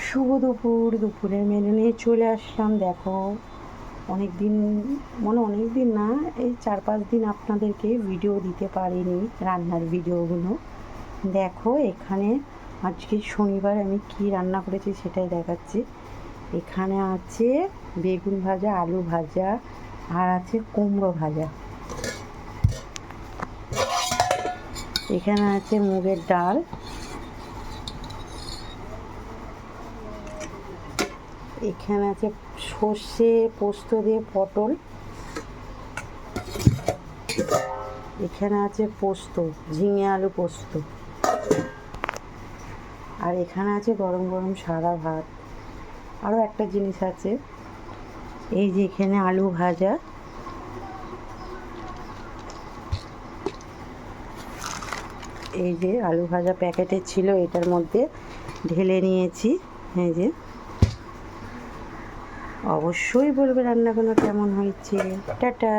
শুভ দুপুর। দুপুরের মেনু নিয়ে চলে আসলাম। দেখো, অনেক দিন না, এই 4-5 দিন আপনাদেরকে ভিডিও দিতে পারিনি, রান্নার ভিডিওগুলো। দেখো এখানে আজকে শনিবার আমি কি রান্না করেছি সেটাই দেখাচ্ছি। এখানে আছে বেগুন ভাজা, আলু ভাজা, আর আছে কুমড়ো ভাজা। এখানে আছে মুগের ডাল, এখানে আছে সর্ষে পোস্ত দিয়ে পটল, এখানে আছে পোস্ত, ঝিঙে আলু পোস্ত, আর এখানে আছে গরম গরম সাদা ভাত। আরও একটা জিনিস আছে, এই যে এখানে আলু ভাজা, এই যে আলু ভাজা প্যাকেটে ছিল, এটার মধ্যে ঢেলে নিয়েছি। এই যে, অবশ্যই বলবে রান্নাগুলো কেমন হয়েছে। টাটা।